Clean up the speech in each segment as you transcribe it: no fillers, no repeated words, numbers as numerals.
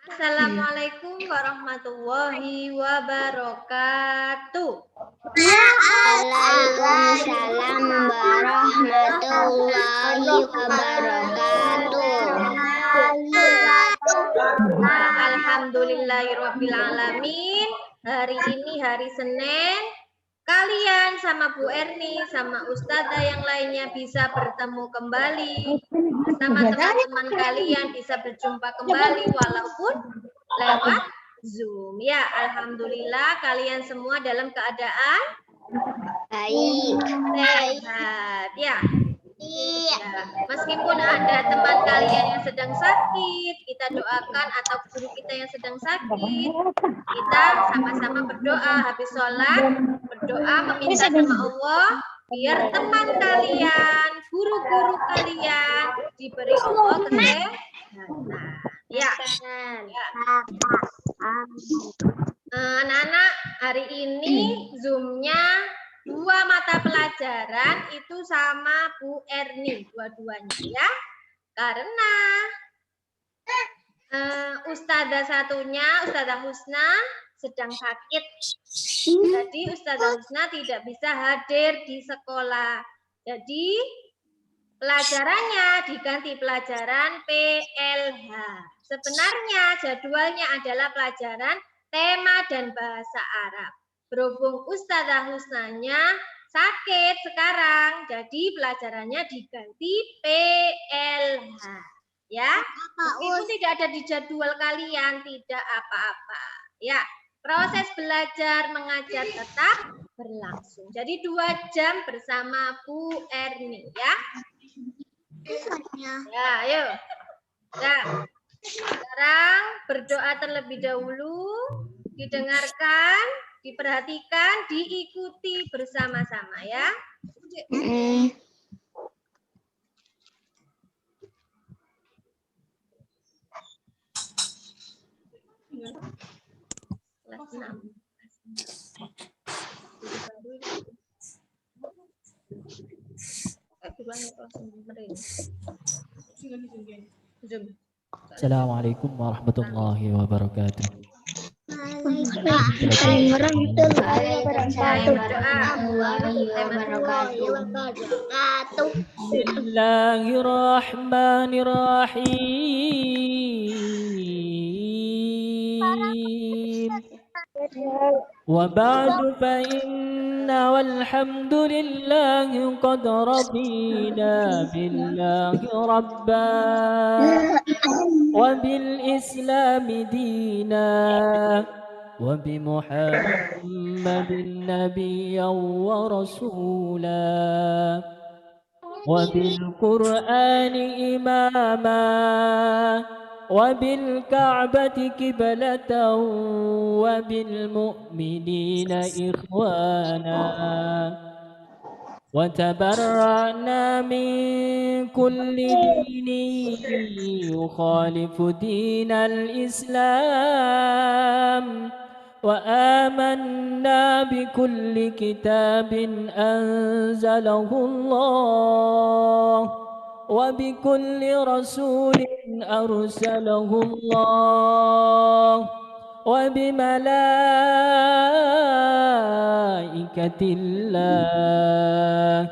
Assalamualaikum warahmatullahi wabarakatuh. Waalaikumsalam warahmatullahi wabarakatuh. Alhamdulillahirabbil alamin. Hari ini hari Senin. Kalian sama Bu Erni sama Ustazah yang lainnya bisa bertemu kembali bersama teman-teman kalian, bisa berjumpa kembali walaupun lewat Zoom. Ya, alhamdulillah kalian semua dalam keadaan Baik. sehat. Ya. Ya, meskipun ada teman kalian yang sedang sakit, kita doakan, atau guru kita yang sedang sakit, kita sama-sama berdoa habis sholat, berdoa meminta sama Allah biar teman kalian, guru-guru kalian diberi Allah kesehatan. Ya. Anak-anak, hari ini Zoom-nya 2 mata pelajaran itu sama Bu Erni, dua-duanya ya. Karena Ustazah satunya, Ustazah Husna sedang sakit. Jadi Ustazah Husna tidak bisa hadir di sekolah. Jadi pelajarannya diganti pelajaran PLH. Sebenarnya jadwalnya adalah pelajaran tema dan bahasa Arab. Berhubung Ustazah Husnanya sakit sekarang, jadi pelajarannya diganti PLH. Ya, meskipun tidak ada di jadwal kalian, tidak apa-apa. Ya, proses belajar mengajar tetap berlangsung. Jadi 2 jam bersama Bu Erni, ya. Ya, ayo. Ya. Sekarang berdoa terlebih dahulu, didengarkan, diperhatikan, diikuti bersama-sama ya. Kelas 6. Assalamualaikum warahmatullahi wabarakatuh. Bismillahirrahmanirrahim. وبعد فإن والحمد لله قد رضينا بالله ربا وبالإسلام دينا وبمحمد نبيا ورسولا وبالقرآن إماما وبالكعبة قبلة وبالمؤمنين إخوانا وتبرأنا من كل دين يخالف دين الإسلام وآمنا بكل كتاب أنزله الله وبكل رسول أرسله الله وبملائكة الله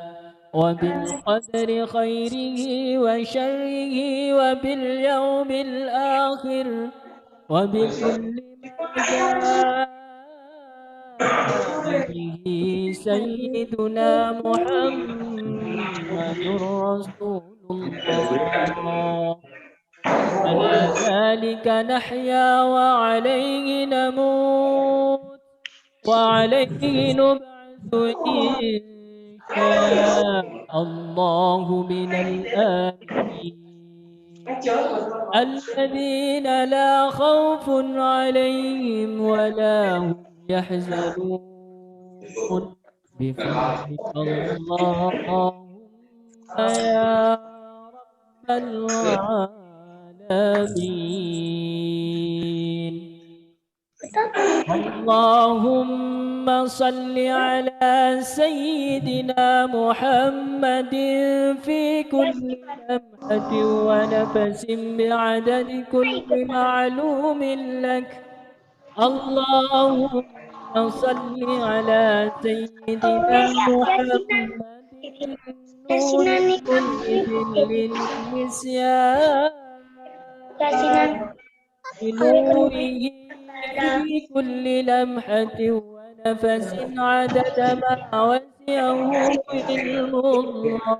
وبالقدر خيره وشره وباليوم الآخر وبكل ما جاء به سيدنا محمد رسول الله على ذلك نحيا وعليه نموت وعليه نبعث إن شاء الله من الآمنين الذين لا خوف عليهم ولا هم يحزنون بفضلك اللهم يا رب العالمين اللهم صل على سيدنا محمد في كل لمحة ونفس بعدد كل معلوم لك اللهم صل على سيدنا محمد نور كل ظل النسيان بنوره في كل لمحة ونفس عدد ما وسعه علم الله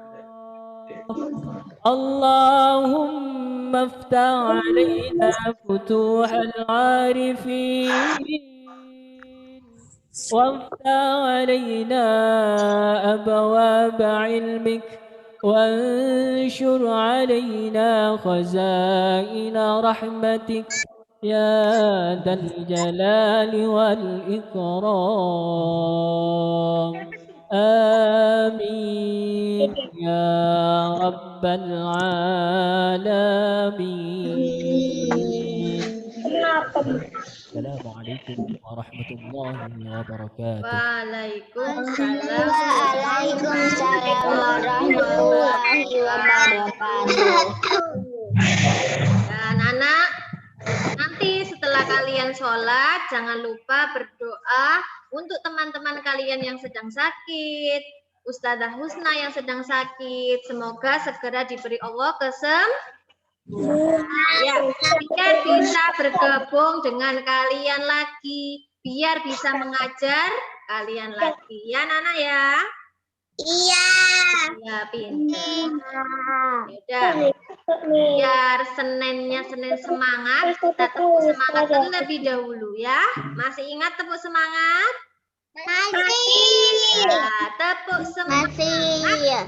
اللهم افتح علينا فتوح العارفين وافتح علينا أبواب علمك وانشر علينا خزائن رحمتك يا ذا الجلال والإكرام آمين يا رب العالمين السلام عليكم ورحمة الله وبركاته Waalaikumsalam Waalaikumsalam warahmatullahi wabarakatuh. Ya, anak-anak, nanti setelah kalian sholat, jangan lupa berdoa untuk teman-teman kalian yang sedang sakit, Ustazah Husna yang sedang sakit, semoga segera diberi Allah ya, biar bisa bergabung dengan kalian lagi, biar bisa mengajar kalian lagi, ya Nana ya. Iya. Ya, pintar. Yaudah. Biar Seninnya Senin semangat, kita tepuk semangat terlebih dahulu ya. Masih ingat tepuk semangat? Masih. Ya, tepuk semangat. Masih.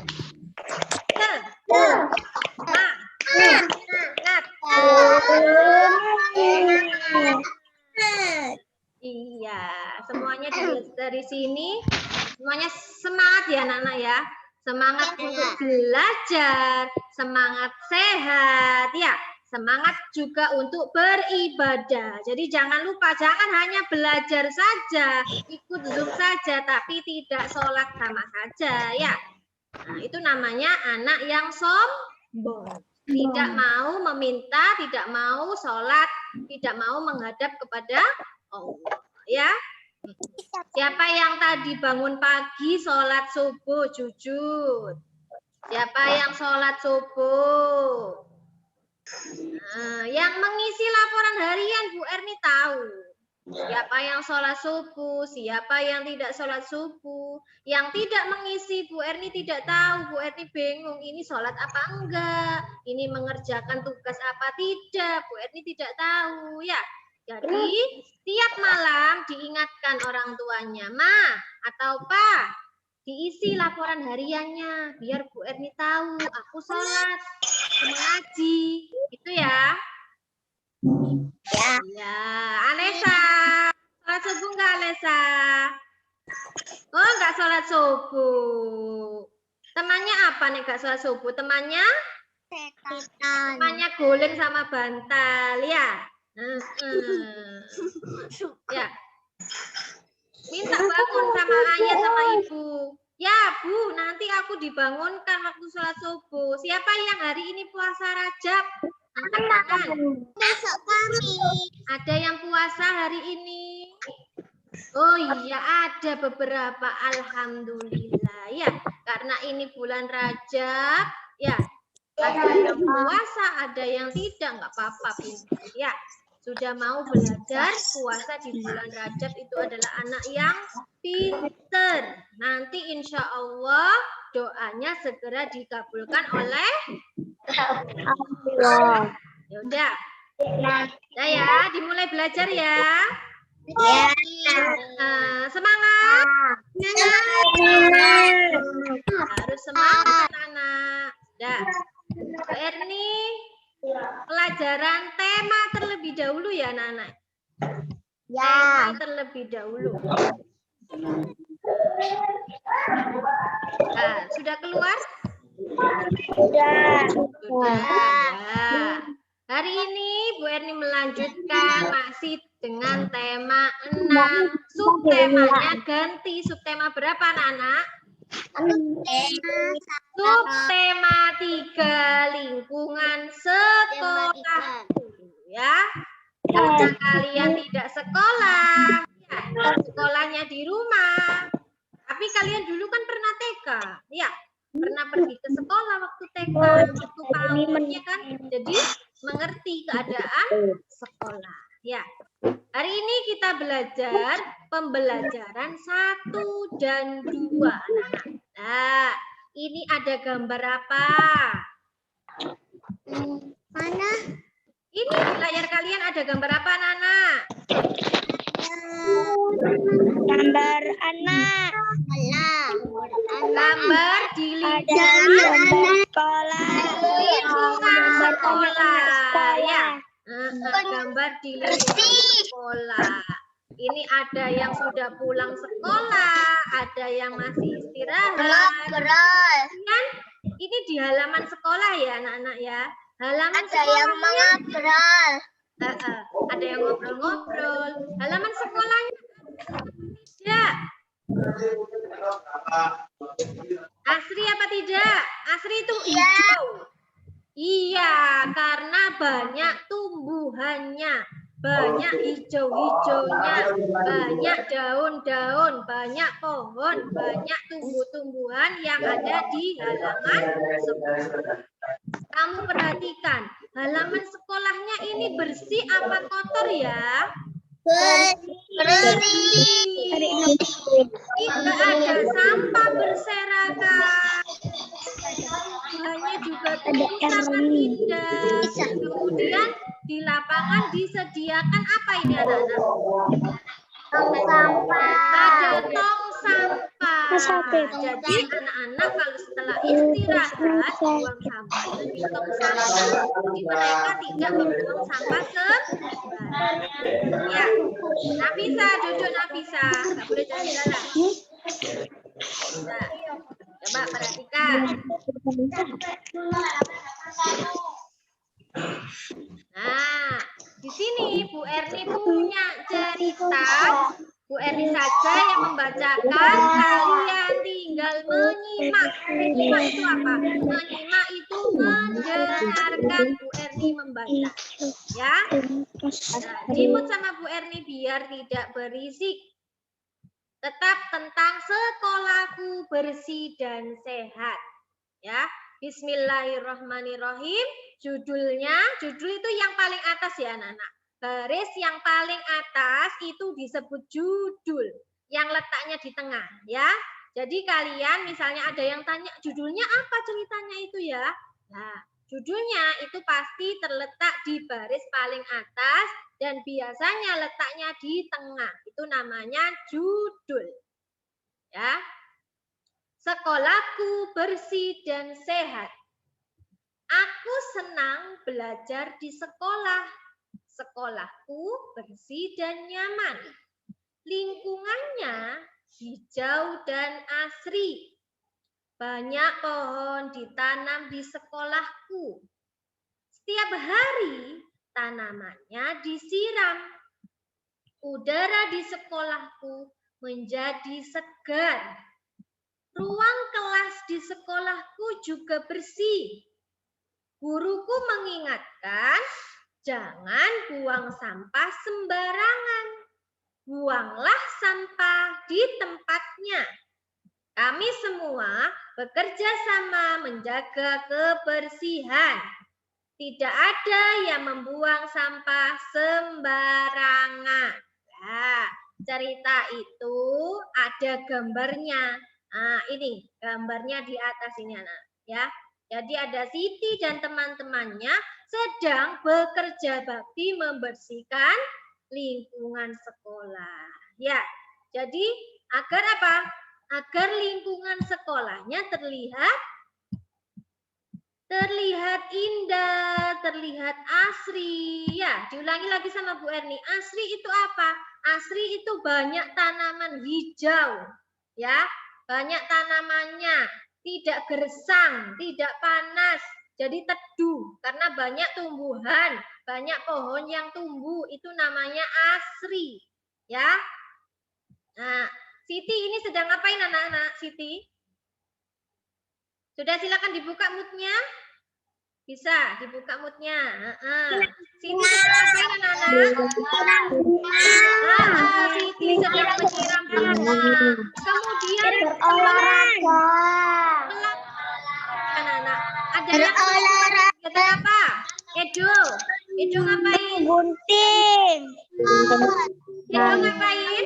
Iya, semuanya dari sini, semuanya semangat ya anak-anak ya. Semangat untuk belajar, semangat sehat ya, semangat juga untuk beribadah. Jadi jangan lupa, jangan hanya belajar saja, ikut Zoom saja, tapi tidak sholat sama saja ya. Nah, itu namanya anak yang sombong. Tidak mau meminta, tidak mau sholat, tidak mau menghadap kepada Allah ya. Siapa yang tadi bangun pagi sholat subuh, jujur? Siapa yang sholat subuh? Nah, yang mengisi laporan harian Bu Erni tahu. Siapa yang sholat subuh, siapa yang tidak sholat subuh. Yang tidak mengisi Bu Erni tidak tahu. Bu Erni bingung, ini sholat apa enggak? Ini mengerjakan tugas apa tidak? Bu Erni tidak tahu ya. Jadi tiap malam diingatkan orang tuanya, Ma atau Pa, diisi laporan hariannya biar Bu Erni tahu aku sholat, mengaji, gitu ya. Ya, Alesa, sholat subuh enggak Alesa? Oh, enggak sholat subuh. Temannya apa nih enggak sholat subuh? Temannya goleng sama bantal ya. Ya, minta bangun sama ayah sama ibu. Ya Bu, nanti aku dibangunkan waktu sholat subuh. Siapa yang hari ini puasa Rajab? Angkat tangan. Besok kami. Ada yang puasa hari ini? Oh iya, ada beberapa. Alhamdulillah ya. Karena ini bulan Rajab, ya. Ada yang puasa, ada yang tidak, nggak apa-apa, pintar ya. Sudah mau belajar puasa di bulan Rajab itu adalah anak yang pintar. Nanti insya Allah doanya segera dikabulkan oleh Allah. Ya udah. Nah ya, dimulai belajar ya. Ya. Semangat. Harus semangat anak-anak. Dah. Bu Erni, pelajaran tema terlebih dahulu ya anak-anak. Ya. Tema terlebih dahulu. Nah, sudah keluar? Sudah. Sudah. Hari ini Bu Erni melanjutkan masih dengan tema 6. Subtemanya ganti. Subtema berapa anak-anak? Subtema 3 lingkungan sekolah. Ya, karena kalian tidak sekolah, ya, sekolahnya di rumah. Tapi kalian dulu kan pernah TK, ya, pernah pergi ke sekolah waktu TK, waktu PAUD, ya kan? Jadi mengerti keadaan sekolah. Ya, hari ini kita belajar pembelajaran 1 dan 2, anak-anak. Nah, ini ada gambar apa? Mana? Ini di layar kalian ada gambar apa, anak-anak? Gambar anak. Gambar di Sekolah. lingkungan sekolah. Ya, gambar di lingkungan sekolah. Ini ada yang sudah pulang sekolah, ada yang masih istirahat. Kan? Ini di halaman sekolah ya, anak-anak ya. Halaman sekolahnya. Ada yang ngobrol-ngobrol. Halaman sekolahnya tidak. Asri apa tidak? Asri itu hijau. Iya, karena banyak tumbuhannya, banyak hijau-hijaunya, banyak daun-daun, banyak pohon, banyak tumbuh-tumbuhan yang ada di halaman sekolah. Kamu perhatikan, halaman sekolahnya ini bersih apa kotor ya? Bersih. Tidak ada sampah berserakan. Hanya juga tumbuh sangat indah. Kemudian di lapangan disediakan apa ini anak-anak? Ada tong sampah. Jadi anak-anak kalau setelah istirahat buang sampah di tong sampah. Jadi mereka tidak membuang sampah sembarangan. Ya, Nafisa, duduk Nafisa. Nggak boleh jalan-jalan. Nah, coba perhatikan. Nah, di sini Bu Erni punya cerita. Bu Erni saja yang membacakan, kalian tinggal menyimak. Menyimak itu apa? Menyimak itu mendengarkan Bu Erni membaca. Ya. Nah, dimut sama Bu Erni biar tidak berisik. Tetap tentang sekolahku bersih dan sehat. Ya. Bismillahirrahmanirrahim. Judul itu yang paling atas ya anak-anak. Baris yang paling atas itu disebut judul. Yang letaknya di tengah ya. Jadi kalian misalnya ada yang tanya judulnya apa ceritanya itu ya. Nah, judulnya itu pasti terletak di baris paling atas dan biasanya letaknya di tengah. Itu namanya judul. Ya. Sekolahku bersih dan sehat. Aku senang belajar di sekolah. Sekolahku bersih dan nyaman. Lingkungannya hijau dan asri. Banyak pohon ditanam di sekolahku. Setiap hari tanamannya disiram. Udara di sekolahku menjadi segar. Ruang kelas di sekolahku juga bersih. Guruku mengingatkan, jangan buang sampah sembarangan. Buanglah sampah di tempatnya. Kami semua bekerja sama menjaga kebersihan. Tidak ada yang membuang sampah sembarangan. Nah, cerita itu ada gambarnya. Nah, ini gambarnya di atas ini anak, ya. Jadi ada Siti dan teman-temannya sedang bekerja bakti membersihkan lingkungan sekolah. Ya, jadi agar apa? Agar lingkungan sekolahnya terlihat indah, terlihat asri. Ya, diulangi lagi sama Bu Erni. Asri itu apa? Asri itu banyak tanaman hijau, ya. Banyak tanamannya, tidak gersang, tidak panas, jadi teduh karena banyak tumbuhan, banyak pohon yang tumbuh, itu namanya asri, ya. Nah, Siti ini sedang ngapain anak-anak? Siti? Sudah, silakan dibuka mutnya. Bisa dibuka mutnya. Siti sedang ngapain anak-anak? Siti sedang menyiram bunga. Kemudian Berolahraga. anak-anak. Ada yang kegiatan apa? Edo ngapain? Gunting. Edo ngapain?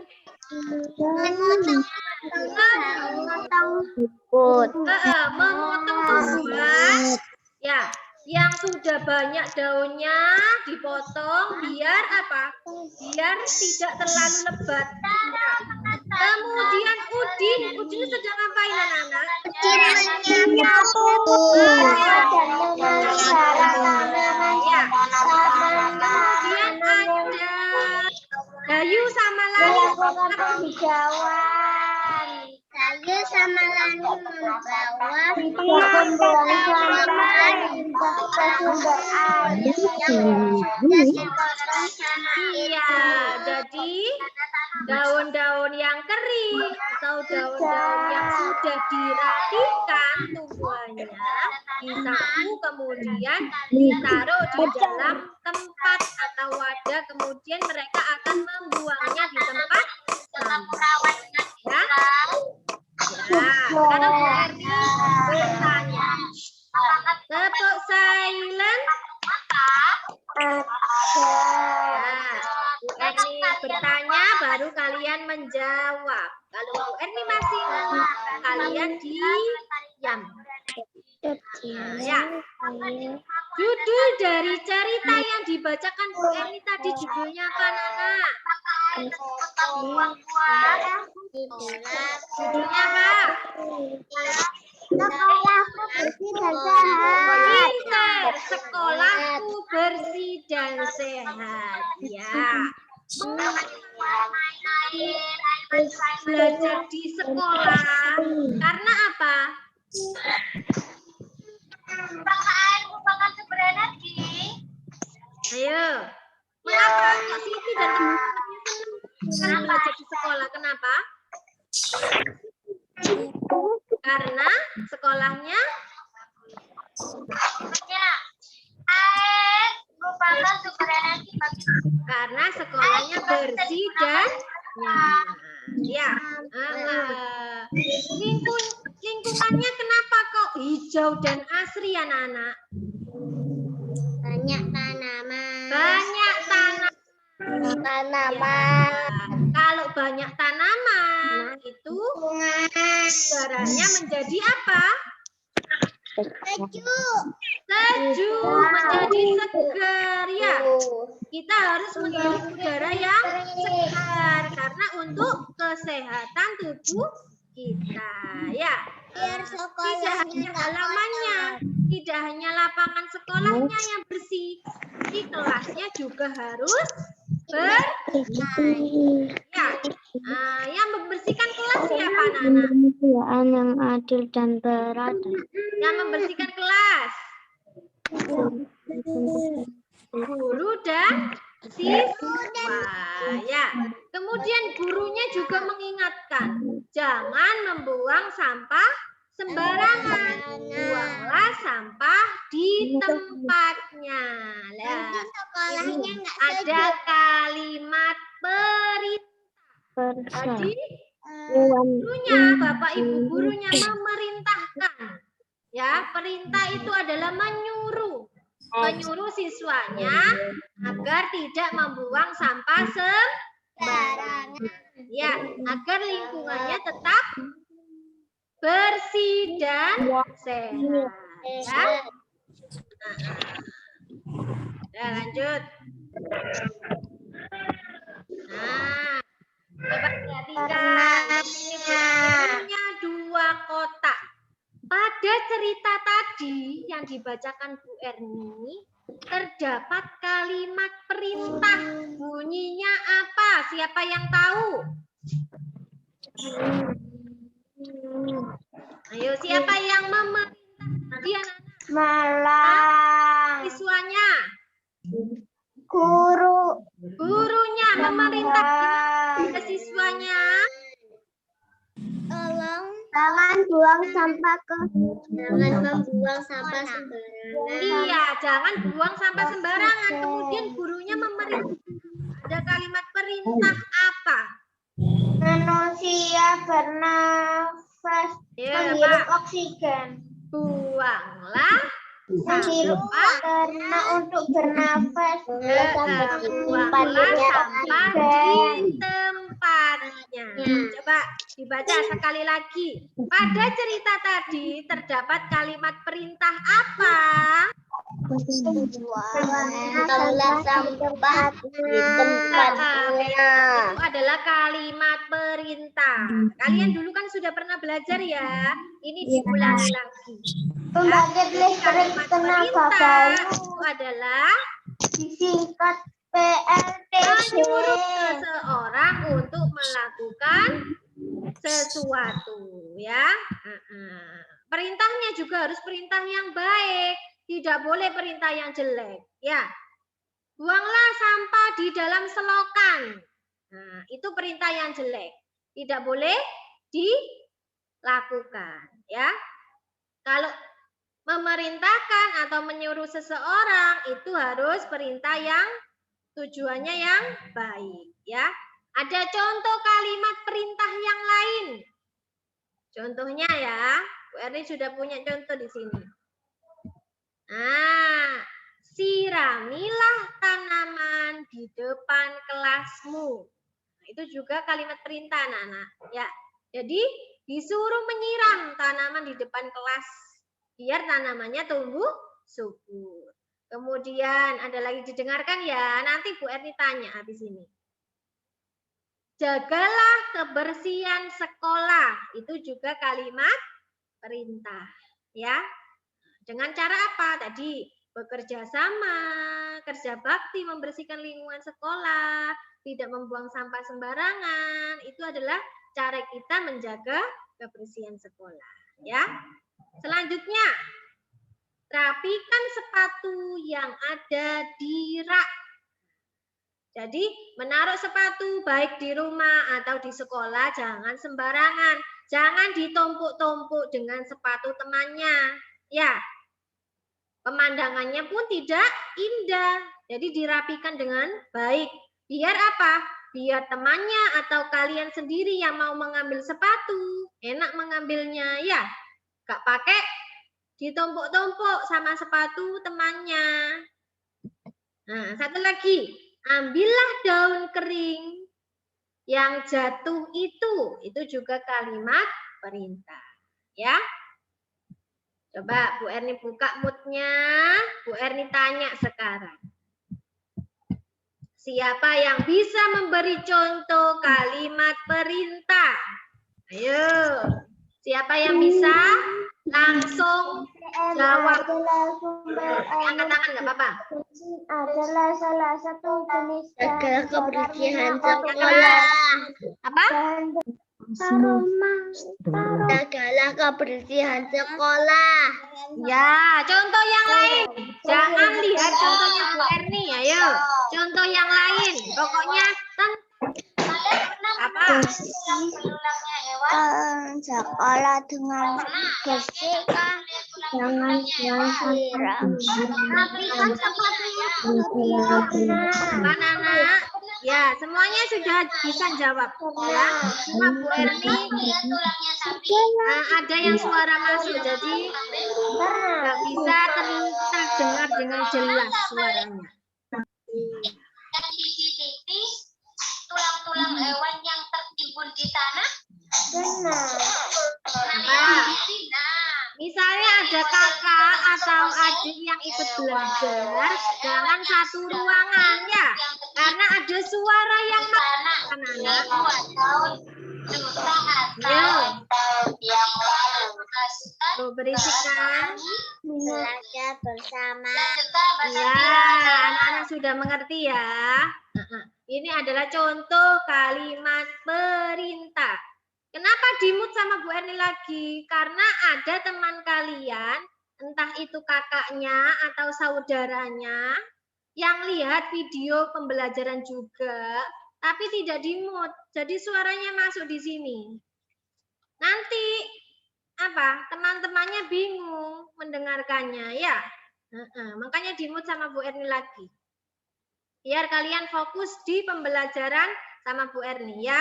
Memotong tumbuhan. Ya, yang sudah banyak daunnya dipotong biar apa? Biar tidak terlalu lebat. Ya. Kemudian Udin sedang ngapain anak-anak? Ya. Kemudian ada Dayu sama Lani. Dayu sama Lani membawa Iya, jadi daun-daun yang kering atau daun-daun yang sudah dirapikan tumbuhannya disapu kemudian ditaruh di dalam tempat atau wadah, kemudian mereka akan membuangnya di tempat sampah. Ya. Sekarang Bu Erni bertanya. Tepuk silent. Bu Erni bertanya, baru kalian menjawab. Kalau Bu Erni masih kalian diam. Ya. Judul dari cerita yang dibacakan Bu Erni tadi judulnya apa, Nana? Judulnya apa? Pintar, sekolahku bersih dan sehat. Ya. Belajar di sekolah karena apa? Ayo. Mengapa kok Siti dan teman-temannya senang belajar di sekolah? Kenapa? Karena sekolahnya karena sekolahnya bersih dan nyaman. Ya. Lingkungannya kenapa kok hijau dan asri, anak-anak? Banyak tanaman. Ya. Kalau banyak tanaman itu udaranya menjadi apa? Sejuk, menjadi segar ya. Kita harus menghirup udara yang segar karena untuk kesehatan tubuh kita ya. Tidak hanya halamannya, tidak hanya lapangan sekolahnya yang bersih, di kelasnya juga harus bersih. Ya. Yang membersihkan kelas siapa, Nana? Pembukaan yang adil dan beradab. Yang membersihkan kelas guru dan siswa ya. Kemudian gurunya juga mengingatkan jangan membuang sampah sembarangan, buanglah sampah di tempatnya. Lah, ini ada kalimat perintah. Jadi gurunya, Bapak Ibu gurunya memerintahkan. Ya, perintah itu adalah menyuruh siswanya agar tidak membuang sampah sembarangan. Ya, agar lingkungannya tetap bersih dan sehat. Ya. Nah, lanjut. Nah, coba perhatikan. Ini punya 2 kotak. Pada cerita tadi yang dibacakan Bu Erni, terdapat kalimat perintah. Bunyinya apa? Siapa yang tahu? Ayo, siapa yang memerintah? Dia Malang. siswanya. Gurunya memerintah ke siswanya. Tolong Jangan buang sampah Jangan membuang sampah sembarangan. Iya, jangan buang sampah sembarangan. Kemudian gurunya ada kalimat perintah apa? Manusia bernafas Ya, menghirup Pak. oksigen. Buanglah Menghirup karena untuk bernafas. buanglah sampah di tempatnya. Coba dibaca sekali lagi. Pada cerita tadi terdapat kalimat perintah apa? Buanglah sampah di tempatnya. Itu adalah kalimat perintah. Kalian dulu kan sudah pernah belajar ya. Ini diulangi lagi. Pembangkit listrik tenaga baru Itu adalah disingkat PLTC. menyuruh seseorang untuk melakukan sesuatu, ya. Perintahnya juga harus perintah yang baik, tidak boleh perintah yang jelek, ya. Buanglah sampah di dalam selokan. Nah, itu perintah yang jelek, tidak boleh dilakukan, ya. Kalau memerintahkan atau menyuruh seseorang itu harus perintah yang tujuannya yang baik, ya. Ada contoh kalimat perintah yang lain. Contohnya ya, Bu Erni sudah punya contoh di sini. Nah, siramilah tanaman di depan kelasmu. Nah, itu juga kalimat perintah, anak-anak. Ya, jadi disuruh menyiram tanaman di depan kelas biar tanamannya tumbuh subur. Kemudian ada lagi didengarkan ya, nanti Bu Erni tanya habis ini. Jagalah kebersihan sekolah, itu juga kalimat perintah, ya. Dengan cara apa? Tadi bekerja sama, kerja bakti membersihkan lingkungan sekolah, tidak membuang sampah sembarangan. Itu adalah cara kita menjaga kebersihan sekolah, ya. Selanjutnya, rapikan sepatu yang ada di rak. Jadi, menaruh sepatu baik di rumah atau di sekolah jangan sembarangan. Jangan ditumpuk-tumpuk dengan sepatu temannya. Ya, pemandangannya pun tidak indah. Jadi dirapikan dengan baik. Biar apa? Biar temannya atau kalian sendiri yang mau mengambil sepatu, enak mengambilnya. Ya, gak pakai ditumpuk-tumpuk sama sepatu temannya. Nah, satu lagi. Ambillah daun kering yang jatuh itu juga kalimat perintah, ya. Coba Bu Erni buka moodnya, Bu Erni tanya sekarang. Siapa yang bisa memberi contoh kalimat perintah? Ayo, siapa yang bisa langsung jawab? Angkat tangan nggak apa-apa. Adalah salah satu jenis kebersihan sekolah. Apa? Jagalah kebersihan sekolah. Ya, contoh yang lain. Jangan lihat contohnya Bu Erni, ayo. Contoh yang lain. Pokoknya apa? Sekolah dengan bersih. Jangan siram. Rapikan sepatunya. Anak-anak, ya semuanya sudah bisa jawab. Ya, cuma Bu Erni ada yang suara masuk, jadi nggak bisa terdengar dengan jelas suaranya. CCTV tulang-tulang hewan yang tertimbun di tanah. Nah, misalnya ada kakak atau adik yang ikut belajar, jangan satu ruangan ya, karena ada suara yang anak-anak. Tuh berisik kan? Belajar bersama. Ya, anak-anak sudah mengerti ya. Ini adalah contoh kalimat perintah. Kenapa dimut sama Bu Erni lagi? Karena ada teman kalian, entah itu kakaknya atau saudaranya, yang lihat video pembelajaran juga, tapi tidak dimut. Jadi suaranya masuk di sini. Nanti apa? Teman-temannya bingung mendengarkannya ya. Makanya di-mute sama Bu Erni lagi. Biar kalian fokus di pembelajaran sama Bu Erni ya.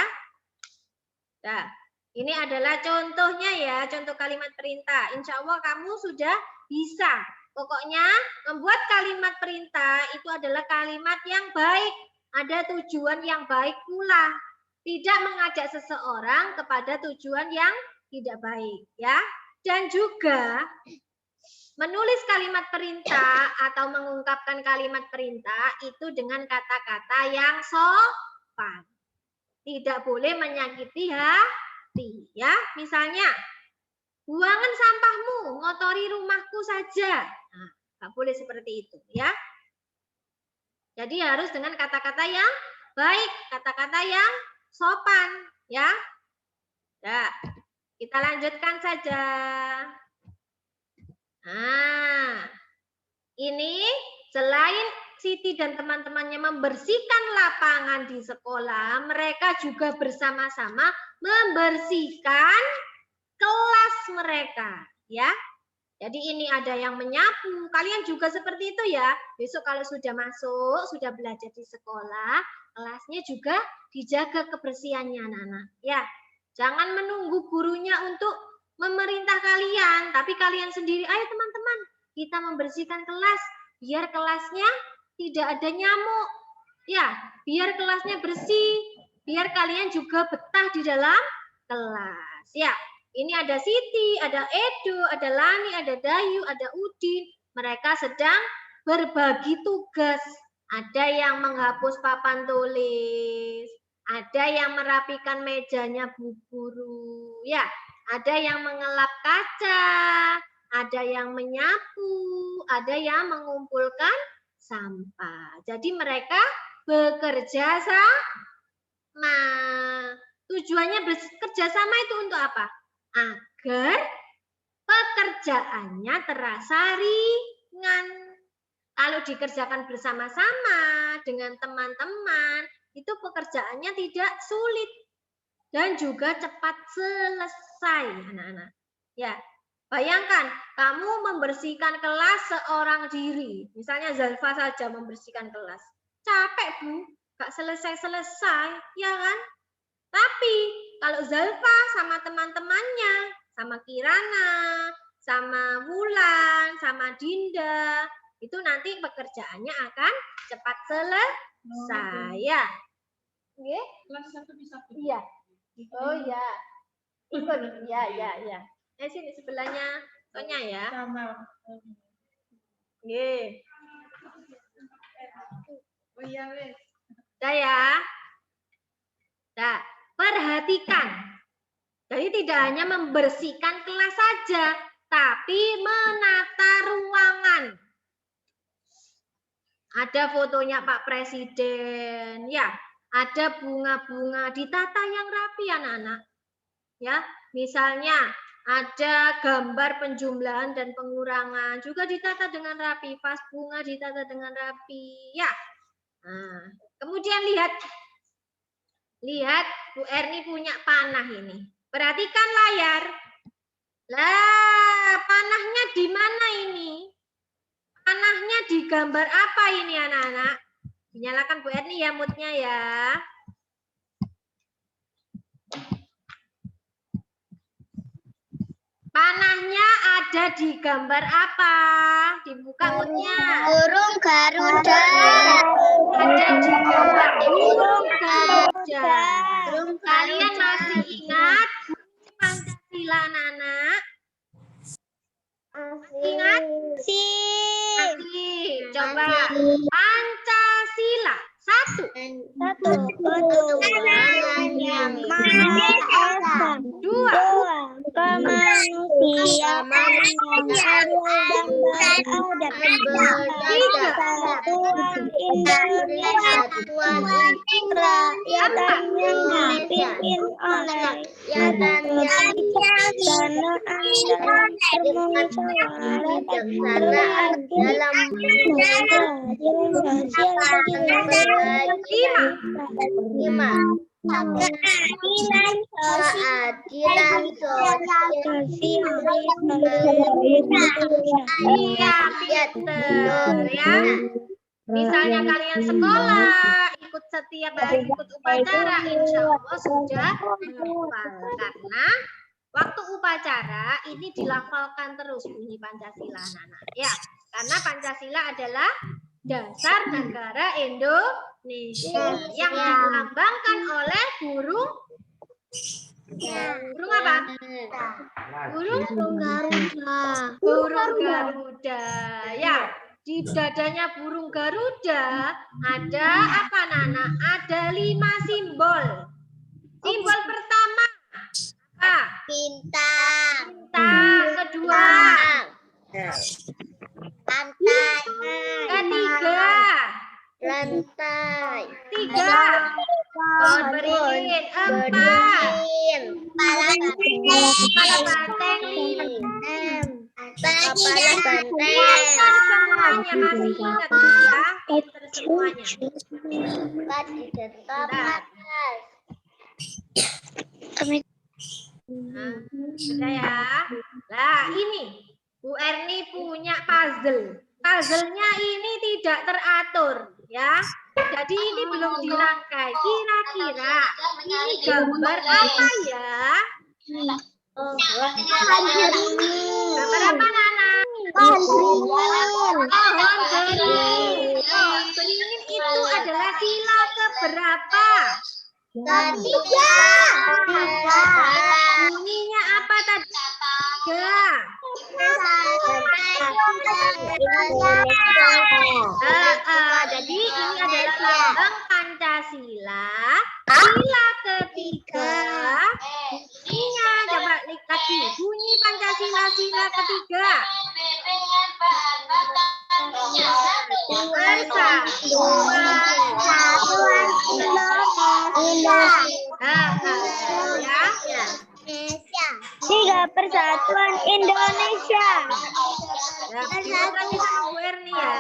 Nah, ini adalah contohnya ya, contoh kalimat perintah. Insya Allah kamu sudah bisa. Pokoknya membuat kalimat perintah itu adalah kalimat yang baik. Ada tujuan yang baik pula. Tidak mengajak seseorang kepada tujuan yang tidak baik. Ya. Dan juga menulis kalimat perintah atau mengungkapkan kalimat perintah itu dengan kata-kata yang sopan. Tidak boleh menyakiti hati. Ya, misalnya, buangan sampahmu, ngotori rumahku saja. Nah, nggak boleh seperti itu, ya. Jadi harus dengan kata-kata yang baik, kata-kata yang sopan, ya. Nah, kita lanjutkan saja. Nah, ini selain Siti dan teman-temannya membersihkan lapangan di sekolah, mereka juga bersama-sama membersihkan kelas mereka, ya. Jadi ini ada yang menyapu, kalian juga seperti itu ya. Besok kalau sudah masuk, sudah belajar di sekolah, kelasnya juga dijaga kebersihannya anak-anak, ya. Jangan menunggu gurunya untuk memerintah kalian, tapi kalian sendiri, ayo teman-teman, kita membersihkan kelas, biar kelasnya tidak ada nyamuk, ya, biar kelasnya bersih, biar kalian juga betah di dalam kelas, ya. Ini ada Siti, ada Edo, ada Lani, ada Dayu, ada Udin. Mereka sedang berbagi tugas. Ada yang menghapus papan tulis, ada yang merapikan mejanya Bu Guru, ya. Ada yang mengelap kaca, ada yang menyapu, ada yang mengumpulkan sampah. Jadi mereka bekerja sama. Tujuannya bekerja sama itu untuk apa? Agar pekerjaannya terasa ringan. Kalau dikerjakan bersama-sama dengan teman-teman, itu pekerjaannya tidak sulit dan juga cepat selesai, anak-anak. Ya, bayangkan kamu membersihkan kelas seorang diri. Misalnya Zalfa saja membersihkan kelas. Capek, Bu. Gak selesai-selesai, ya kan? Tapi kalau Zalfa sama teman-temannya, sama Kirana, sama Wulan, sama Dinda, itu nanti pekerjaannya akan cepat selesai. Ya. Oke? Kelas 1 bisa. Iya. Oh ya. Ikut. Ya. Sini sebelahnya Sonya ya. Sama. Oke. Oh iya, wes. Udah ya. Nah, perhatikan. Jadi tidak hanya membersihkan kelas saja, tapi menata ruangan. Ada fotonya Pak Presiden, ya. Ada bunga-bunga ditata yang rapi, anak-anak. Ya, misalnya ada gambar penjumlahan dan pengurangan juga ditata dengan rapi, vas bunga ditata dengan rapi, ya. Nah, kemudian lihat Bu Erni punya panah ini. Perhatikan layar. Lah, panahnya di mana ini? Panahnya di gambar apa ini, anak-anak? Dinyalakan Bu Erni ya moodnya ya. Panahnya ada di gambar apa? Dibuka moodnya. Burung Garuda. Ada di gambar burung Garuda. Kalian masih ingat Pancasila, anak-anak? Ingat? Masih. Coba Pancasila. 1. Perjuangan yang maha esa. 2. Kemanusiaan yang adil dan beradab. Persatuan Indonesia. Rakyat yang dipimpin oleh kebijaksanaan dalam Lima. Keadilan Iya, pinter ya. Misalnya kalian sekolah, ikut setiap hari ikut upacara, insya Allah sudah hafal. Karena waktu upacara ini dilafalkan terus bunyi Pancasila, anak-anak. Ya, karena Pancasila adalah dasar negara Indonesia yang dilambangkan oleh burung. Burung apa? Burung Garuda. Burung Garuda. Ya, di dadanya burung Garuda ada apa, Nana? Ada 5 simbol. Simbol pertama apa? bintang, Bintang. Kedua. pantai, Ketiga. lantai, Tiga. Pohon beringin. 4. Kepala banteng. 5. kepala banteng, Semuanya masih ingat ya? Pinter semuanya. Bentar. Nah, sudah ya. Nah, ini Bu Erni punya puzzle. Puzzle-nya ini tidak teratur ya. Jadi ini belum dirangkai. Kira-kira ini gambar apa ya? Gambar apa, Nana? Pohon beringin. Pohon beringin itu adalah sila keberapa? ketiga, Bunyinya apa tadi? 3. Jadi ini adalah lambang Pancasila. Sila ketiga. Bunyinya coba lagi. Bunyi Pancasila sila ketiga. Persatuan Indonesia. Nah, lagi sama Bu Erni ya.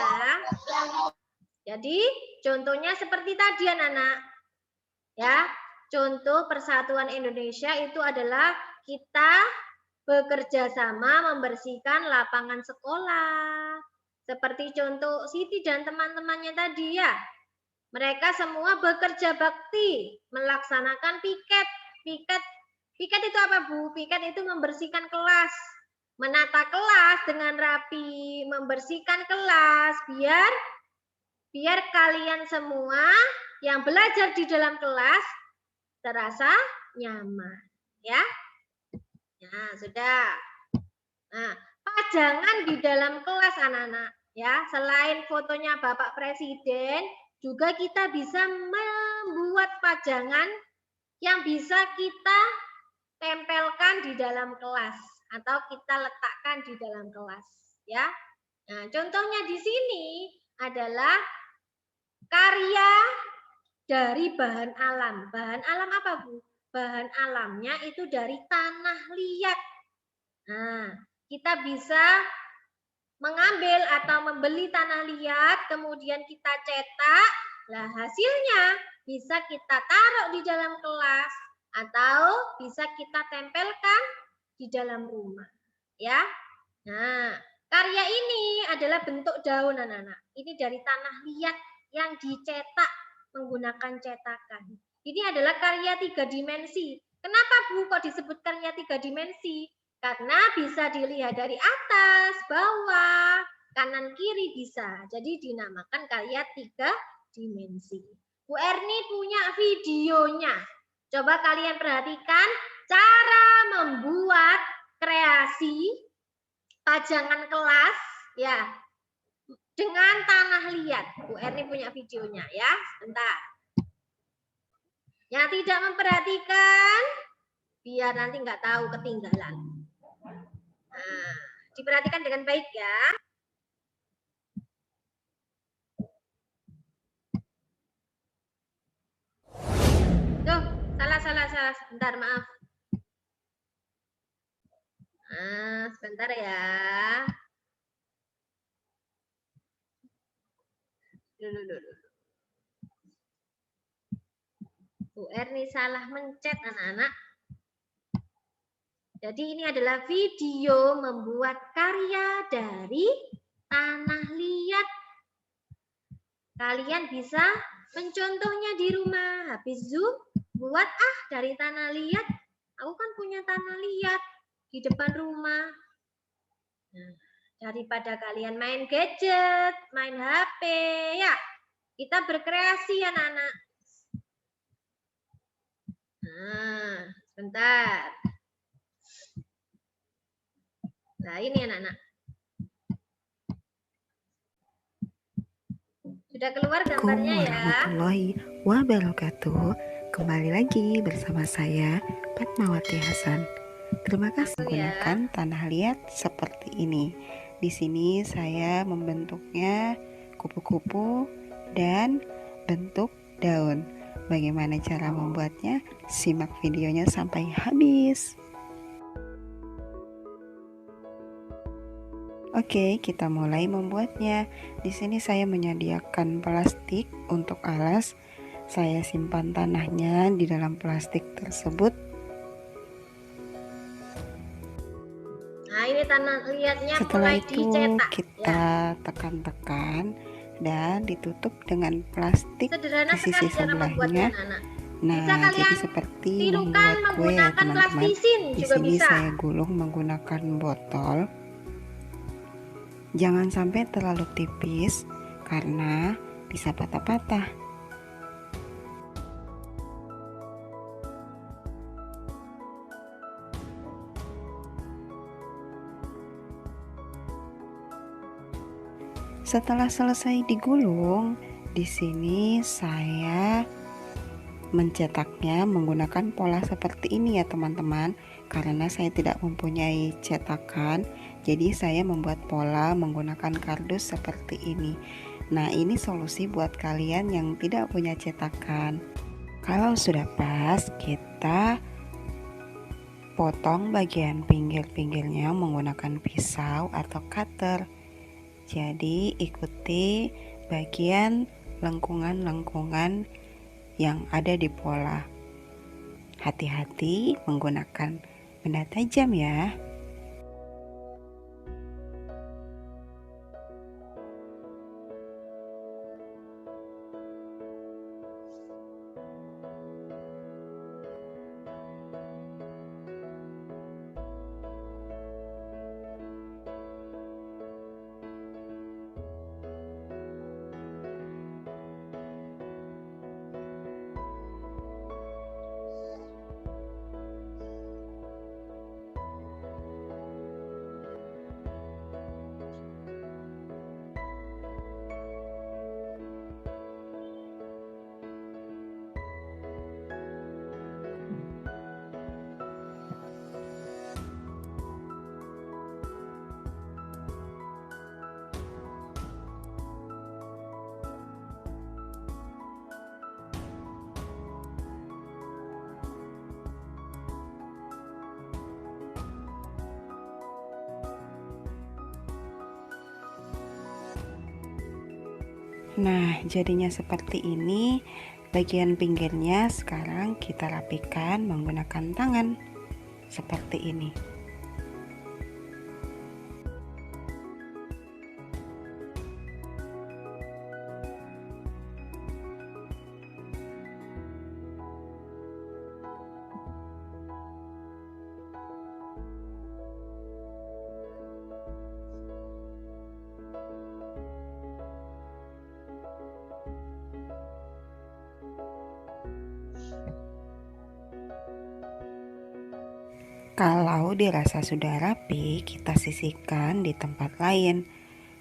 Jadi contohnya seperti tadi anak-anak. Ya, contoh Persatuan Indonesia itu adalah kita bekerja sama membersihkan lapangan sekolah. Seperti contoh Siti dan teman-temannya tadi ya. Mereka semua bekerja bakti melaksanakan piket. Piket itu apa, Bu? Piket itu membersihkan kelas. Menata kelas dengan rapi, membersihkan kelas biar kalian semua yang belajar di dalam kelas terasa nyaman, ya. Nah, sudah. Nah, pajangan di dalam kelas anak-anak, ya. Selain fotonya Bapak Presiden, juga kita bisa membuat pajangan yang bisa kita tempelkan di dalam kelas atau kita letakkan di dalam kelas, ya. Nah, contohnya di sini adalah karya dari bahan alam. Bahan alam apa, Bu? Bahan alamnya itu dari tanah liat. Nah, kita bisa mengambil atau membeli tanah liat, kemudian kita cetak. Nah, hasilnya bisa kita taruh di dalam kelas atau bisa kita tempelkan di dalam rumah, ya. Nah, karya ini adalah bentuk daun anak-anak. Ini dari tanah liat yang dicetak menggunakan cetakan. Ini adalah karya 3 dimensi. Kenapa, Bu, kok disebut karya 3 dimensi? Karena bisa dilihat dari atas, bawah, kanan, kiri bisa. Jadi dinamakan karya 3 dimensi. Bu Erni punya videonya. Coba kalian perhatikan cara membuat kreasi pajangan kelas ya dengan tanah liat. Bu Erni punya videonya ya. Sebentar. Yang tidak memperhatikan biar nanti nggak tahu ketinggalan. Nah, diperhatikan dengan baik ya. Tuh, salah. Sebentar, maaf. Nah, sebentar ya. Dulu. Bu Erni salah mencet anak-anak. Jadi ini adalah video membuat karya dari tanah liat. Kalian bisa mencontohnya di rumah. Habis Zoom, buat dari tanah liat. Aku kan punya tanah liat di depan rumah. Nah, daripada kalian main gadget, main HP, ya kita berkreasi anak-anak. Nah, sebentar. Nah, ini anak-anak. Sudah keluar gambarnya ya. Warahmatullahi wabarakatuh. Kembali lagi bersama saya Fatmawati Hasan. Terima kasih menggunakan tanah liat seperti ini. Di sini saya membentuknya kupu-kupu dan bentuk daun. Bagaimana cara membuatnya? Simak videonya sampai habis. Oke, kita mulai membuatnya. Di sini saya menyediakan plastik untuk alas. Saya simpan tanahnya di dalam plastik tersebut. Nah, ini tanah liatnya Setelah mulai itu dicetak. kita tekan-tekan dan ditutup dengan plastik Sederhana di sisi sekali cara membuatnya, sebelahnya. anak-anak. Nah, Bisa kalian jadi seperti tirukan membuat kue ya menggunakan teman-teman. plastisin Di juga sini bisa. saya gulung menggunakan botol. Jangan sampai terlalu tipis karena bisa patah-patah. Setelah selesai digulung, di sini saya mencetaknya menggunakan pola seperti ini ya teman-teman. Karena saya tidak mempunyai cetakan, jadi saya membuat pola menggunakan kardus seperti ini. Nah, ini solusi buat kalian yang tidak punya cetakan. Kalau sudah pas, kita potong bagian pinggir-pinggirnya menggunakan pisau atau cutter. Jadi ikuti bagian lengkungan-lengkungan yang ada di pola. Hati-hati menggunakan benda tajam ya. Nah, jadinya seperti ini. Bagian pinggirnya sekarang kita rapikan menggunakan tangan seperti ini. Kalau dirasa sudah rapi, kita sisihkan di tempat lain.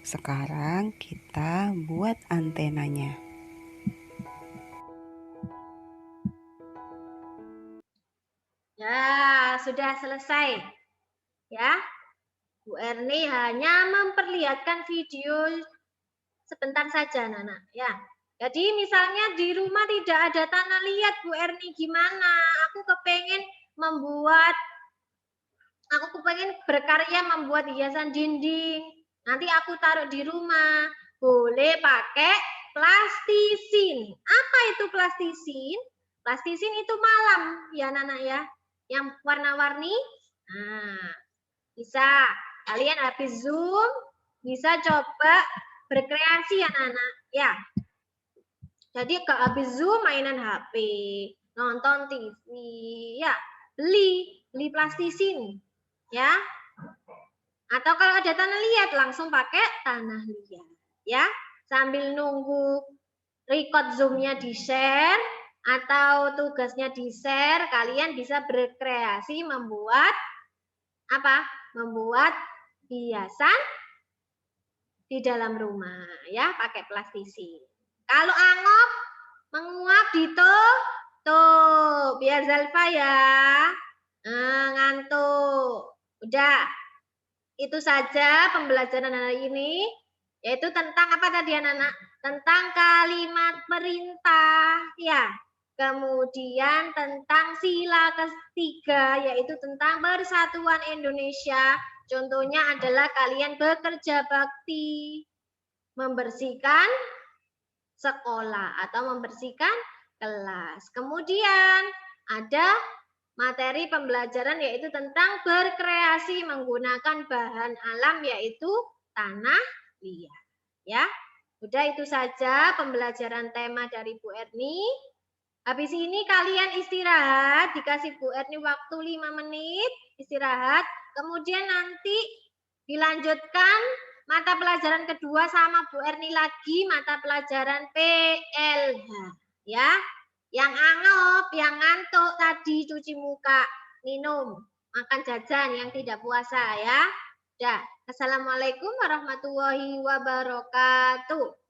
Sekarang kita buat antenanya. Ya, sudah selesai. Ya, Bu Erni hanya memperlihatkan video sebentar saja, Nana. Ya, jadi misalnya di rumah tidak ada tanah liat, Bu Erni gimana? Aku kepengen berkarya membuat hiasan dinding. Nanti aku taruh di rumah. Boleh pakai plastisin. Apa itu plastisin? Plastisin itu malam ya anak-anak ya. Yang warna-warni. Nah, bisa. Kalian habis Zoom bisa coba berkreasi ya anak-anak. Ya. Jadi ke habis Zoom mainan HP, nonton TV, ya beli plastisin, ya. Atau kalau ada tanah liat langsung pakai tanah liat, ya. Sambil nunggu record Zoom-nya di-share atau tugasnya di-share, kalian bisa berkreasi membuat apa? Membuat hiasan di dalam rumah, ya, pakai plastisin. Kalau angop menguap ditutup, biar Zalfa ya. Ngantuk. Udah. Itu saja pembelajaran hari ini, yaitu tentang apa tadi anak-anak? Tentang kalimat perintah, ya. Kemudian tentang sila ketiga, yaitu tentang persatuan Indonesia. Contohnya adalah kalian bekerja bakti, membersihkan sekolah atau membersihkan kelas. Kemudian ada materi pembelajaran yaitu tentang berkreasi menggunakan bahan alam yaitu tanah liat. Ya, udah itu saja pembelajaran tema dari Bu Erni. Habis ini kalian istirahat, dikasih Bu Erni waktu 5 menit istirahat. Kemudian nanti dilanjutkan mata pelajaran kedua sama Bu Erni lagi, mata pelajaran PLH. Ya, yang angop, yang ngantuk tadi cuci muka, minum, makan jajan yang tidak puasa ya. Dah. Assalamualaikum warahmatullahi wabarakatuh.